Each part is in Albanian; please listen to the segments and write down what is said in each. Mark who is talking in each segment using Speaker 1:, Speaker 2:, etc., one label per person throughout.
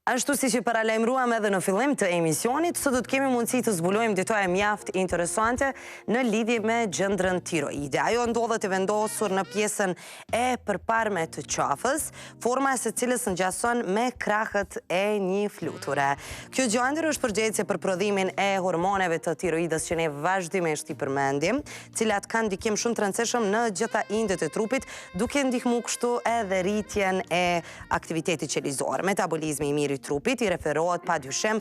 Speaker 1: Ashtu si që paralajmëruam edhe në fillim të emisionit, sot do të kemi mundësi të zbulojmë detaje mjaft interesante në lidhje me gjendrën tiroide. Ajo ndodhet e vendosur në pjesën e përparme të qafës, forma e secilës ngjason me krahët e një fluture. Kjo gjandër është përgjegjëse për prodhimin e hormoneve të tiroides që ne vazhdimisht i përmendim, cilat kanë ndikim shumë të rëndësishëm në gjitha indet e trupit, duke ndihmu kështu edhe rritjen e aktivitetit qelizor, metabolizmi i mirë i trupit i referohet pa dyshim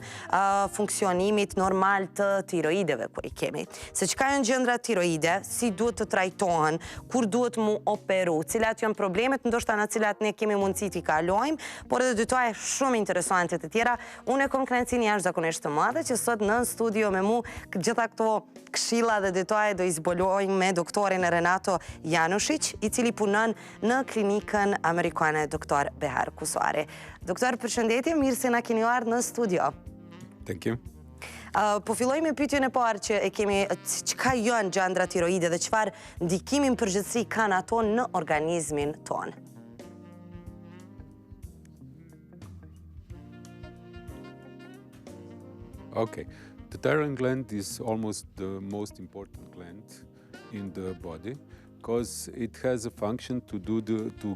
Speaker 1: funksionimit normal të tiroideve kur i kemi. Se çka janë gjendra tiroide, si duhet të trajtohen, kur duhet mu operu, cilat janë problemet ndoshta në cilat ne kemi mundësi t'i kalojmë, por edhe detaje shumë interesante të tjera. Unë kam kënaqësinë jashtëzakonisht të madhe që sot në studio me mu gjitha këto këshilla dhe detaje do i zbulojmë me doktorin Renato Janušić, i cili punon në Klinikën Amerikane, doktor Behar Kusari. Doktor, përshëndetje, mirë se na keni ardhur në studio.
Speaker 2: Thank you.
Speaker 1: Po filloj me pyetjen e parë që e kemi, çka janë gjandra tiroide dhe çfarë ndikimin përgjithësi kanë ato në organizmin tonë?
Speaker 2: Okay. The thyroid gland is almost the most important gland in the body because it has a function to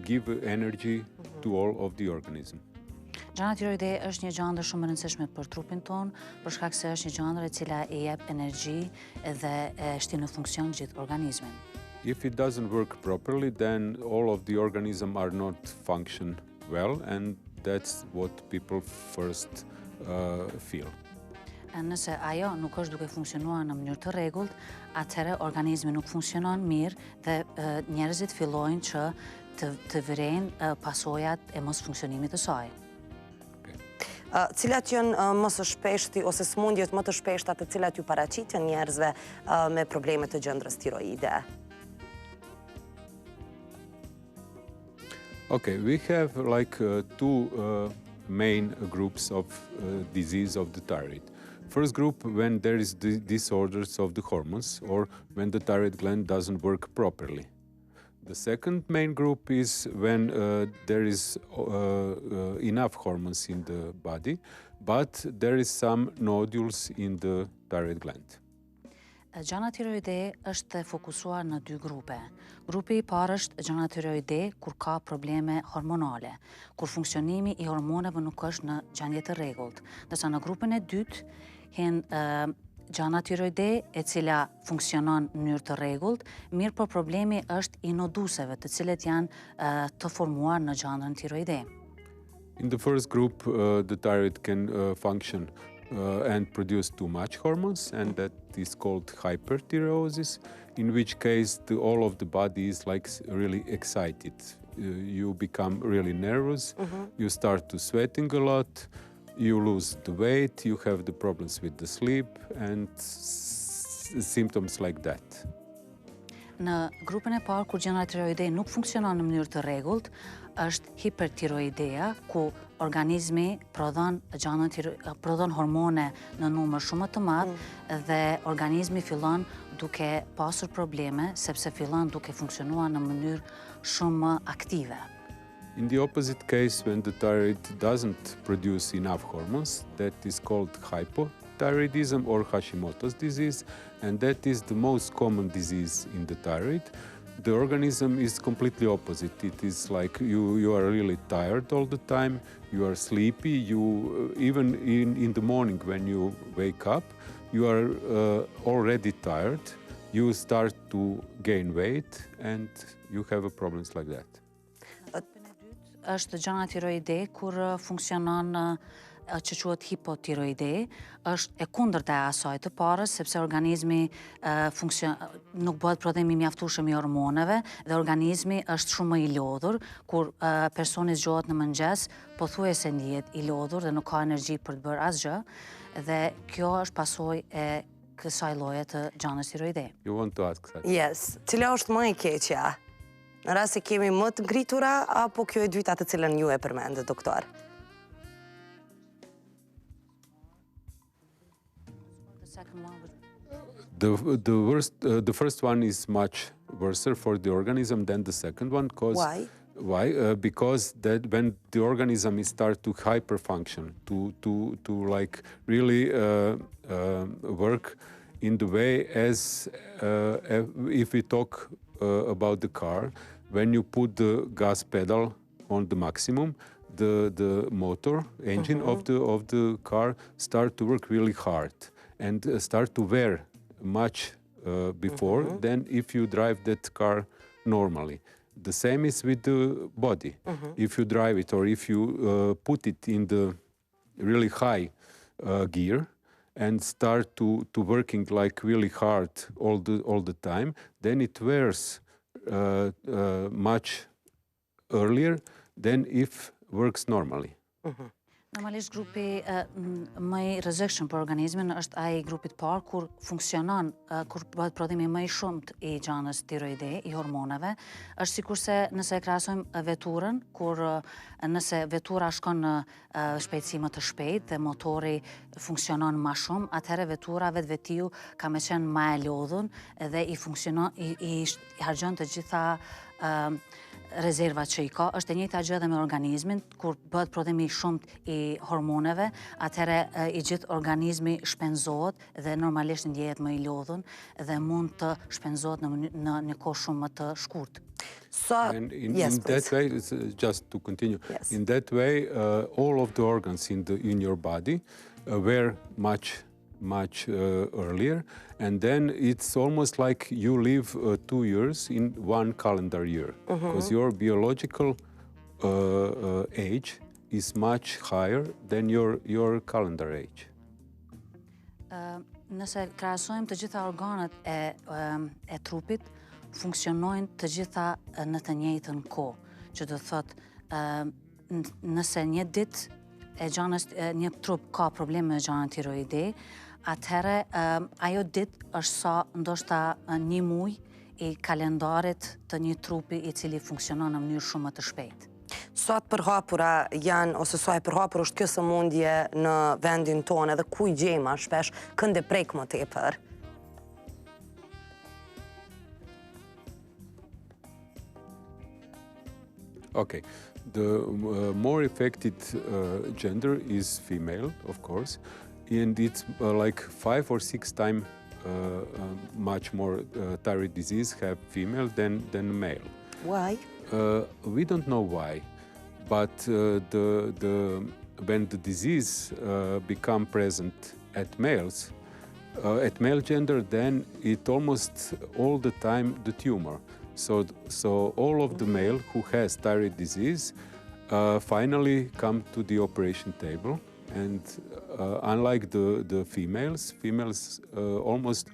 Speaker 2: give energy to all of the organism.
Speaker 3: Gjandra tiroide është një gjandër shumë e rëndësishme për trupin ton, për shkak se është një gjandër e cila i jep energji dhe e shtin në funksion gjithë organizmin.
Speaker 2: If it doesn't work properly, then all of the organism are not function well, and that's what people first feel.
Speaker 3: Nëse ajo nuk është duke funksionuar në mënyrë të rregullt, atëherë organizmi nuk funksionon mirë dhe njerëzit fillojnë që të virejnë pasojat e mos funksionimit të saj.
Speaker 1: Cilat janë më së shpeshti ose smundjet më të shpeshta të cilat ju paraqiten njerëzve me probleme të gjendrës tiroide?
Speaker 2: Okay, we have like two main groups of disease of the thyroid. First group, when there is disorders of the hormones or when the thyroid gland doesn't work properly. The second main group is when there is enough hormones in the body, but there is some nodules in the thyroid gland.
Speaker 3: Gjandra tiroide është fokusuar në dy grupe. Grupi i parë është gjandra tiroide kur ka probleme hormonale, kur funksionimi i hormoneve nuk është në gjendje të rregullt. Ndërsa në grupin e dytë hen gjandra tiroide e cila funksionon në mënyrë të rregullt, mirë po problemi është i noduseve, të cilët janë të formuar në gjandrën tiroide.
Speaker 2: In the first group, the thyroid can function and produce too much hormones, and that is called hyperthyroidosis, in which case all of the body is like really excited. You become really nervous, you start to sweating a lot, you lose the weight, you have the problems with the sleep and symptoms like that.
Speaker 3: Në grupin e parë, kur gjandra tiroide nuk funksionon në mënyrë të rregullt, është hipertiroidea, ku organizmi prodhon hormone në numër shumë të madh dhe organizmi fillon duke pasur probleme sepse fillon duke funksionuar në mënyrë shumë aktive.
Speaker 2: In the opposite case, when the thyroid doesn't produce enough hormones, that is called hypothyroidism or Hashimoto's disease, and that is the most common disease in the thyroid. The organism is completely opposite. It is like you are really tired all the time, you are sleepy, even in the morning when you wake up, you are already tired, you start to gain weight and you have problems like that.
Speaker 3: Është gjandra tiroide kur funksionon që quhet hipotiroide, është e kundërta e asaj të parës, sepse organizmi nuk bëhet prodhimi mjaftueshëm i hormoneve dhe organizmi është shumë më i lodhur, kur personi zgjohet në mëngjes, pothuajse ndihet i lodhur dhe nuk ka energji për të bërë asgjë, dhe kjo është pasojë e kësaj lloje të gjandrës tiroide.
Speaker 2: You want to ask that?
Speaker 1: Yes. Cila është më e keqja? Në rast se kemi më të ngritura, apo kjo e dyta të cilën ju e përmendet, doktor?
Speaker 2: The first one is much worse for the organism than the second one, because
Speaker 1: Why?
Speaker 2: Why? Because that when the organism starts to hyperfunction, to like really work in the way as if we talk about the car, when you put the gas pedal on the maximum, the motor engine of the car start to work really hard and start to wear much before than if you drive that car normally. The same is with the body. If you drive it or if you put it in the really high gear and start to working like really hard all the time, then it wears much earlier than if works normally.
Speaker 3: Normalisht grupi më i rrezikshëm për organizmin është ai grupit parë kur funksionon, kur bëhet prodhimi më i shumt i gjandës tiroide, i hormoneve, është sikurse nëse e krahasojmë veturën, kur nëse vetura shkon në shpejtësi më të shpejtë dhe motori funksionon më shumë, atëherë vetura vetvetiu ka më qenë më e lodhur dhe i harxhon të gjitha rezervat që i ka. Është e njëjta gjë edhe me organizmin, kur bëhet prodhimi shumë i hormoneve, atëherë i gjithë organizmi shpenzohet dhe normalisht ndjehet më i lodhur dhe mund të shpenzohet në një kohë shumë më të shkurtë.
Speaker 2: And in that way, just to continue, in that way, all of the organs in your body were much earlier, and then it's almost like you live 2 years in one calendar year, because your biological age is much higher than your calendar age.
Speaker 3: Nëse krahasojmë të gjitha organet e trupit, funksionojnë të gjitha në të njëjtën kohë, që do thotë nëse një ditë një trup ka probleme me gjandën tiroide, atëherë ajo ditë është sa ndoshta një muaj i kalendarit të një trupi i cili funksionon në mënyrë shumë më të shpejtë.
Speaker 1: Sa të përhapura janë, ose sa e përhapur është kjo sëmundje në vendin tonë, edhe ku i gjejmë shpesh kënd e prek më tepër?
Speaker 2: Okay, the more affected gender is female, of course, and it's like 5 or 6 times much more thyroid disease have female than male.
Speaker 1: Why?
Speaker 2: We don't know why, but when the disease become present at males, at male gender, then it almost all the time the tumor. So all of the male who has thyroid disease finally come to the operation table, and unlike the females almost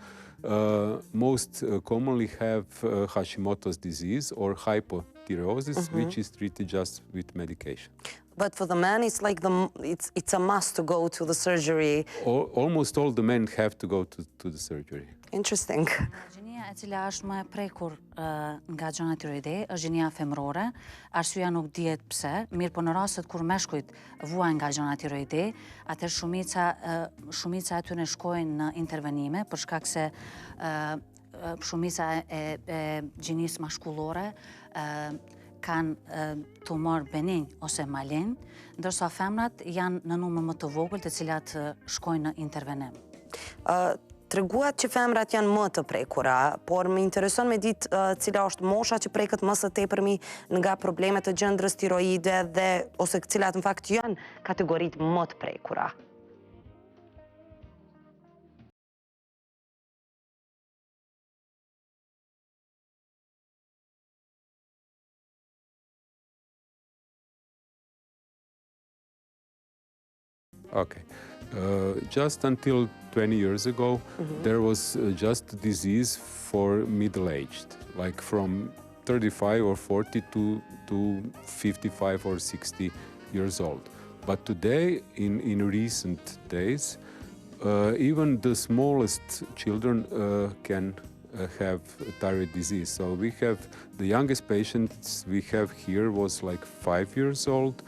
Speaker 2: most commonly have Hashimoto's disease or hypothyroidism, which is treated just with medication.
Speaker 1: But for the men, it's like it's a must to go to the surgery.
Speaker 2: Almost all the men have to go to the surgery.
Speaker 1: Interesting.
Speaker 3: Gjenia e cila është më e prekur nga gjandra tiroide është gjenia femrore. Arsyeja nuk dihet pse, mirë po në rastet kur meshkujt vuajnë nga gjandra tiroide, atëherë shumica e tyre shkojnë në intervenime për shkak se shumica e gjenisë mashkullore kanë tumor benign ose malign, ndërsa femrat janë në numër më të vogël të cilat shkojnë në intervenim.
Speaker 1: Treguat që femrat janë më të prekura, por më intereson me ditë cila është mosha që preket më së tepërmi nga problemet të gjendrës tiroide dhe ose cilat në fakt janë kategoritë më të prekura.
Speaker 2: Okay. Just until 20 years ago, there was just a disease for middle-aged, like from 35 or 40 to 55 or 60 years old. But today, in recent days, even the smallest children can have thyroid disease. So we have the youngest patients we have here was like 5 years old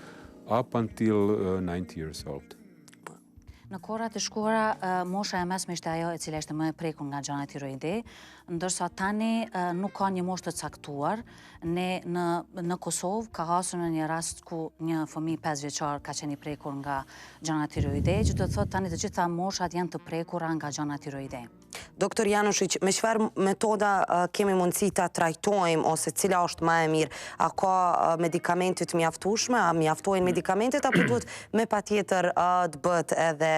Speaker 2: up until 90 years old.
Speaker 3: Në kohërat e shkuara, mosha e mesme ishte ajo e cila ishte më e prekur nga gjandra tiroide, ndërsa tani nuk ka një moshë të caktuar. Ne në Kosovë ka hasur në një rast ku një fëmijë 5 vjeçar ka qenë i prekur nga gjandra tiroide, që do të thotë tani të gjitha moshat janë të prekura nga gjandra tiroide.
Speaker 1: Doktor Janušić, me çfarë metoda kemi mundësi ta trajtojmë ose cila është më e mirë? A ka medikamente të mjaftueshme, a mjaftojnë medikamentet apo duhet me patjetër të bëhet edhe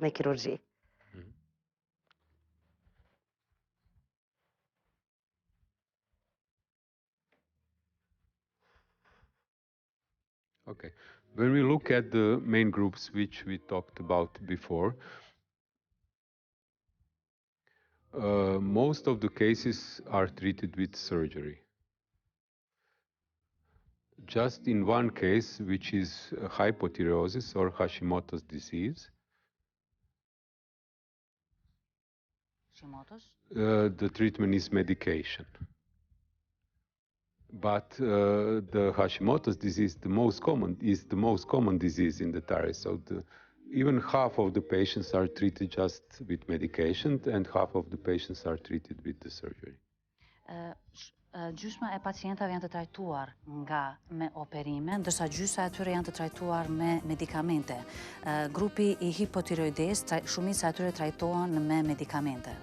Speaker 1: me kirurgji?
Speaker 2: Okay. When we look at the main groups which we talked about before, most of the cases are treated with surgery. Just in one case, which is hypothyroidosis or Hashimoto's disease, the treatment is medication. But the Hashimoto's disease, the most common disease in the thyroid. So even half of the patients are treated just with medication, and half of the patients are treated with the surgery.
Speaker 3: Gjysma e pacientave janë të trajtuar me operime, ndërsa gjysma e tyre janë të trajtuar me medikamente. Grupi i hipotiroides, shumica e tyre trajtohen me medikamente.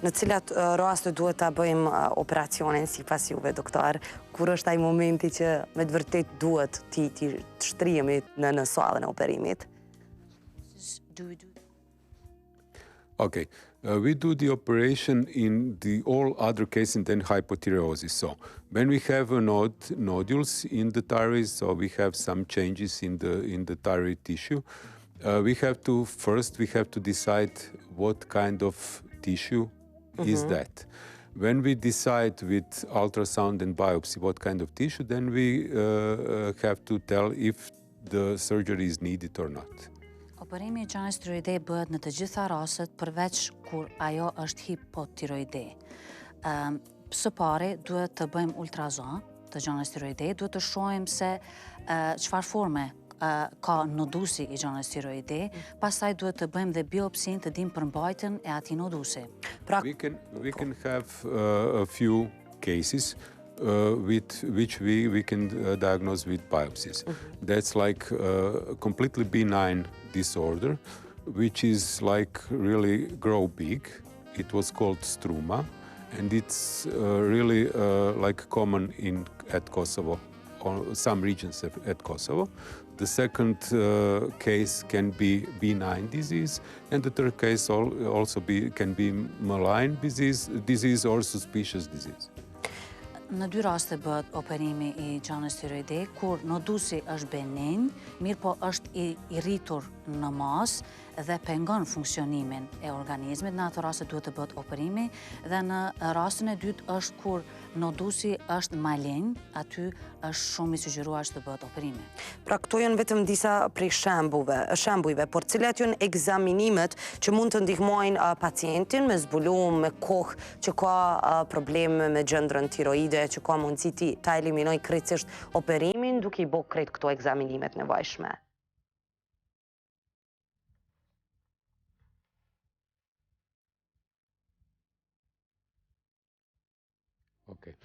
Speaker 1: Në cilat raste duhet ta bëjmë operacionin sipas juve, doktor? Kur është ai momenti që me të vërtet duhet të shtrihemi në sallën e operimit?
Speaker 2: Okay, we do the operation in all other cases than hypothyroidosis. So when we have nodules in the thyroid, so we have some changes in the thyroid tissue, we have to decide what kind of tissue is that. When we decide with ultrasound and biopsy what kind of tissue, then we have to tell if the surgery is needed or not.
Speaker 3: Operimi i gjandrës tiroide bëhet në të gjitha rastet përveç kur ajo është hipotiroide. Së pari duhet të bëjmë ultrazon të gjandrës tiroide, duhet të shohim se çfarë forme ka nodusi i gjandrës tiroide, pastaj duhet të bëjmë dhe biopsin të dimë përmbajtjen e atij nodusi.
Speaker 2: We can have a few cases with which we can diagnose with biopsies. That's like a completely benign disorder, which is like really grow big. It was called struma, and it's really like common at Kosovo, or some regions at Kosovo. The second case can be benign disease, and the third case also can be malign disease or suspicious disease.
Speaker 3: Në dy raste bëhet operimi i gjandrës tiroide, kur nodusi është benign, mirë po është i rritur në masë dhe pengon funksionimin e organizmit. Në ato raste duhet të bëhet operimi, dhe në rastin e dytë është kur nodusi është malign, aty është shumë i sugjeruar që të bëhet operimi.
Speaker 1: Pra këto janë vetëm disa prej shembujve, por cilat janë ekzaminimet që mund të ndihmojnë pacientin me zbulum, me kohë që ka probleme me gjandrën tiroide, që ka mundësi ta eliminoj krejtësisht operimin duke i bërë krejt këto ekzaminimet nevojshme.
Speaker 2: Okay.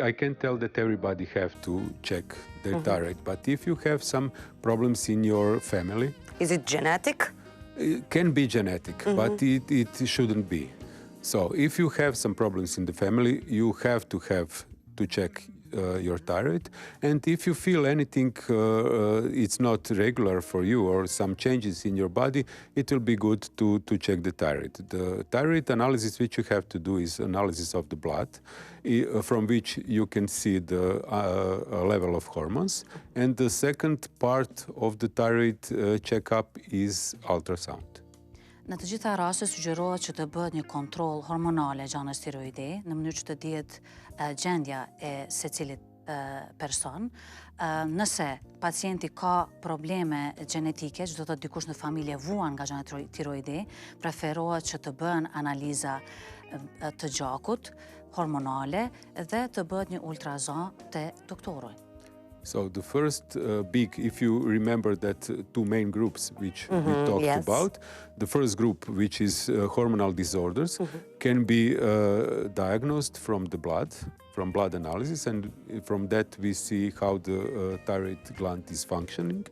Speaker 2: I can tell that everybody have to check their thyroid, but if you have some problems in your family...
Speaker 1: Is it genetic?
Speaker 2: It can be genetic, but it shouldn't be. So if you have some problems in the family, you have to check your thyroid, and if you feel anything it's not regular for you or some changes in your body, it will be good to check the thyroid. The thyroid analysis which you have to do is analysis of the blood, from which you can see the level of hormones, and the second part of the thyroid checkup is ultrasound.
Speaker 3: Në të gjitha rastet sugjerohet që të bëhet një kontroll hormonale gjandrës tiroide, në mënyrë që të dihet gjendja e secilit person. Nëse pacienti ka probleme gjenetike, që do të thotë dikush në familje vuan nga gjandra tiroide, preferohet që të bëhen analiza të gjakut hormonale dhe të bëhet një ultrazon te doktori.
Speaker 2: So the first big, if you remember that two main groups which we talked about, the first group, which is hormonal disorders, can be diagnosed from the blood, from blood analysis, and from that we see how the thyroid gland is functioning.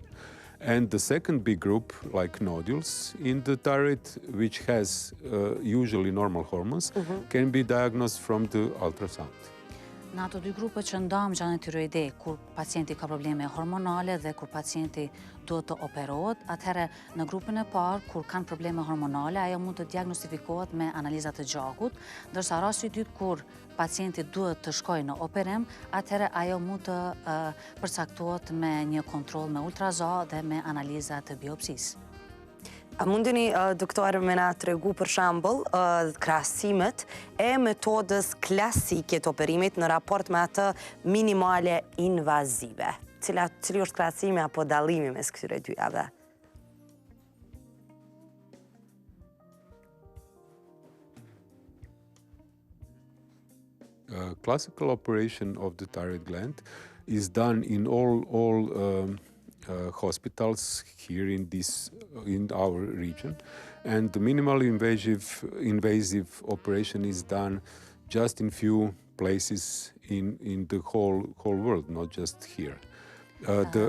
Speaker 2: And the second big group, like nodules in the thyroid, which has usually normal hormones, can be diagnosed from the ultrasound.
Speaker 3: Në ato dy grupe që ndam gjandër tiroide, kur pacienti ka probleme hormonale dhe kur pacienti duhet të operohet, atëherë në grupin e parë, kur kanë probleme hormonale, ajo mund të diagnostifikohet me analizat të gjakut, ndërsa rasti i dytë kur pacienti duhet të shkojë në operim, atëherë ajo mund të përcaktohet me një kontroll me ultraza dhe me analiza të biopsisë.
Speaker 1: A mundeni, doktor, me na tregu për shembull krahasimet e metodës klasike të operimit në raport me atë minimale invazive? Cili është krahasimi apo dallimi mes këtyre dyave?
Speaker 2: Classical operation of the thyroid gland is done in all hospitals here in our region, and the minimally invasive operation is done just in few places in the whole world, not just here.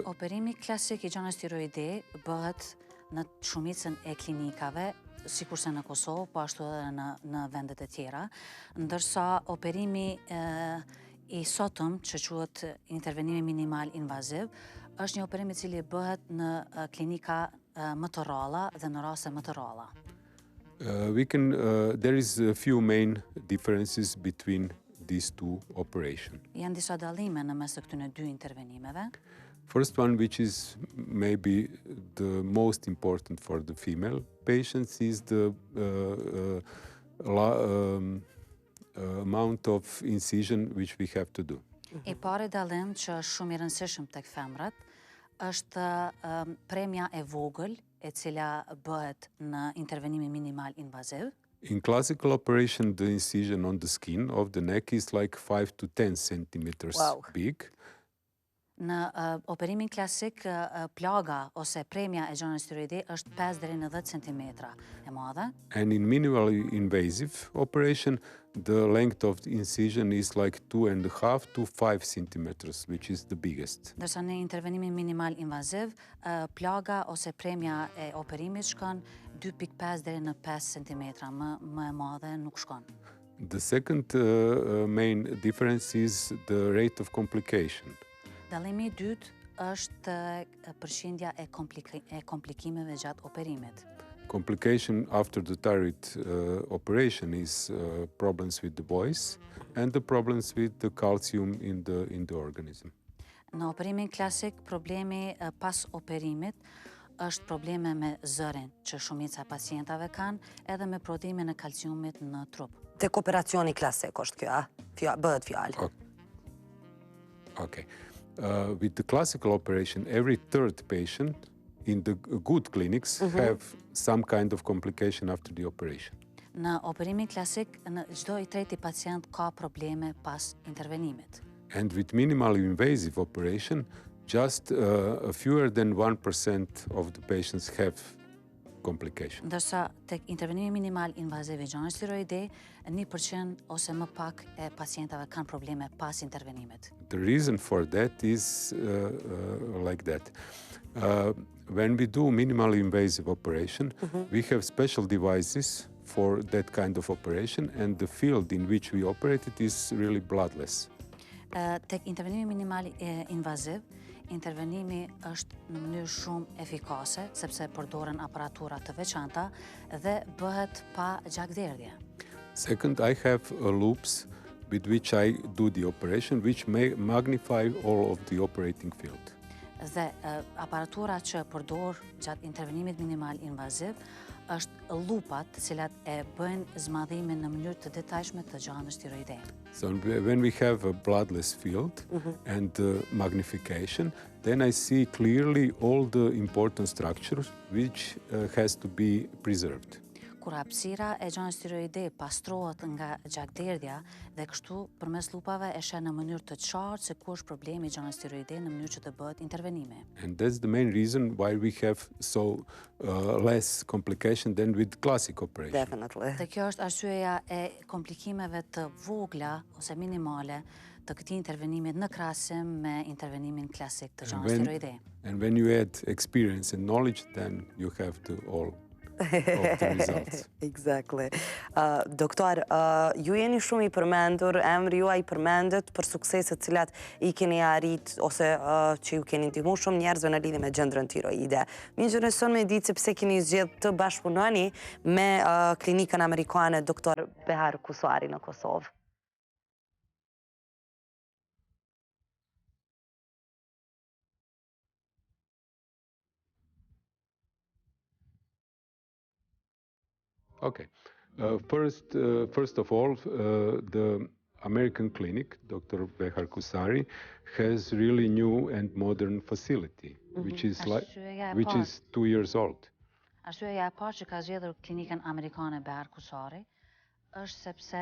Speaker 3: Operimi klasik i gjandrës tiroide bëhet në shumicën e klinikave, sikurse në Kosovë, po ashtu edhe në vendet e tjera, ndërsa operimi i sotëm, që quhet intervenimi minimal invaziv, është një operim i cili bëhet në klinika më të rralla dhe në raste më të rralla.
Speaker 2: There is a few main differences between these two operations.
Speaker 3: Janë disa dallime në mes të këtyre dy intervenimeve.
Speaker 2: First one, which is maybe the most important for the female patients, is the amount of incision which we have to do.
Speaker 3: I pari dallim që është shumë i rëndësishëm tek femrat është premja e vogël e cila bëhet në intervenimin minimal invaziv.
Speaker 2: In classical operation, the incision on the skin of the neck is like 5 to 10 centimeters big.
Speaker 3: Në operimin klasik, plaga ose premja e gjandrës tiroide është 5 deri në 10 centimetra e madhe.
Speaker 2: And in minimally invasive operation, the length of the incision is like 2.5 to 5 centimeters, which is the biggest.
Speaker 3: Ndërsa në intervenimin minimal invaziv, plaga ose premja e operimit shkon 2.5 deri në 5 centimetra, më e madhe nuk shkon.
Speaker 2: The second main difference is the rate of complication.
Speaker 3: Dallimi i dytë është përqindja e komplikimeve gjatë operimit.
Speaker 2: Complication after the thyroid operation is problems with the voice and the problems with the calcium in the organism.
Speaker 3: Në operimin klasik, problemi pas operimit është probleme me zërin që shumica e pacientave kanë, edhe me prodhimin e kalciumit në trup.
Speaker 1: Tek operacioni klasik është kjo, bëhet fjalë.
Speaker 2: Okay. With the classical operation, every third patient in the good clinics have some kind of complication after the operation.
Speaker 3: Në operimin klasik, në çdo i treti pacient ka probleme pas intervenimit.
Speaker 2: And with minimally invasive operation, just fewer than 1% of the patients have complication.
Speaker 3: Ndërsa tek intervenimi minimal invaziv i gjandrës tiroide, 1% ose më pak e pacientave kanë probleme pas intervenimit.
Speaker 2: The reason for that is like that. When we do minimally invasive operation, we have special devices for that kind of operation, and the field in which we operate it is really bloodless.
Speaker 3: Tek intervenimi minimal invaziv, intervenimi është në mënyrë shumë efikase, sepse përdoren aparatura të veçanta dhe bëhet pa gjakderdhje.
Speaker 2: Second, I have loops with which I do the operation, which may magnify all of the operating field.
Speaker 3: Dhe aparatura që përdor gjatë intervenimit minimal invaziv është lupat, të cilat e bëjnë zmadhimin në mënyrë të detajshme të gjandrës tiroide.
Speaker 2: So when we have a bloodless field and magnification, then I see clearly all the important structures which has to be preserved.
Speaker 3: kur hapësira e gjandës tiroide pastrohet nga gjakderdhja dhe kështu përmes lupave e sheh në mënyrë të qartë se ku është problemi i gjandës tiroide në mënyrë që të bëhet intervenime.
Speaker 2: And that's the main reason why we have so less complication than with classic operation.
Speaker 1: Definitely.
Speaker 3: Dhe kjo është arsyeja e komplikimeve të vogla ose minimale të këtij intervenimit në krahasim me intervenimin klasik të gjandës tiroide.
Speaker 2: And when you add experience and knowledge, then you have all of the results.
Speaker 1: Exactly. Doktor, ju jeni shumë i përmendur, emri juaj përmendet për sukseset cilat i keni arrit ose që ju keni ndihmuar shumë njerëzve në lidhje me gjendrën tiroide. Mi intereson me ditë se pse keni zgjedhur të bashkëpunoni me Klinikën Amerikane Dr. Behar Kusari në Kosovë.
Speaker 2: Okay. First of all, the American clinic, Dr. Behar Kusari, has really new and modern facility, which is 2 years old.
Speaker 3: Arsyeja e parë që ka zgjedhur Klinikën Amerikane Behar Kusari është sepse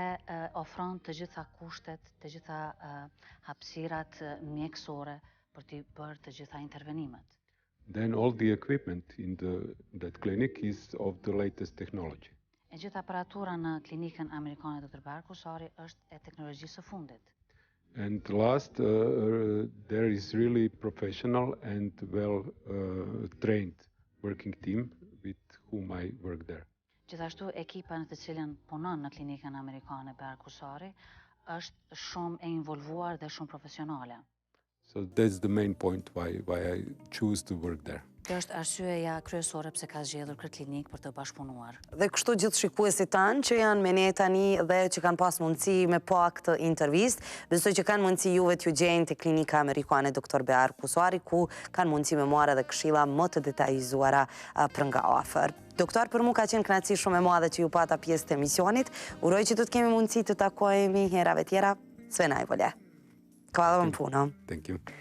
Speaker 3: ofron të gjitha kushtet, të gjitha hapësirat mjekësore për të bërë të gjitha intervenimet.
Speaker 2: Then all the equipment in that clinic is of the latest technology.
Speaker 3: E gjithë aparatura në Klinikën Amerikane Dr. Behar Kusari është e teknologjisë së fundit.
Speaker 2: And last, there is really professional and well-trained working team with whom I work there.
Speaker 3: Gjithashtu ekipa në të cilën punon në Klinikën Amerikane Behar Kusari është shumë e involvuar dhe shumë profesionale.
Speaker 2: So that's the main point why I choose to work there.
Speaker 3: Kjo është arsyeja kryesore pse ka zgjedhur këtë klinikë për të bashkëpunuar.
Speaker 1: Dhe kështu gjithë shikuesit tanë që janë me ne tani dhe që kanë pas mundësi me pa këtë intervistë, besoj që kanë mundësi juve t'ju gjejnë te Klinika Amerikane Dr. Behar Kusari, ku kanë mundësi me marrë edhe këshilla më të detajzuara për nga afër. Doktor, për mua ka qenë kënaqësi shumë e madhe që ju pata pjesë të emisionit. Uroj që do të kemi mundësi të takohemi herave tjera. Sve najbolje. Hvala vam puno.
Speaker 2: Thank you.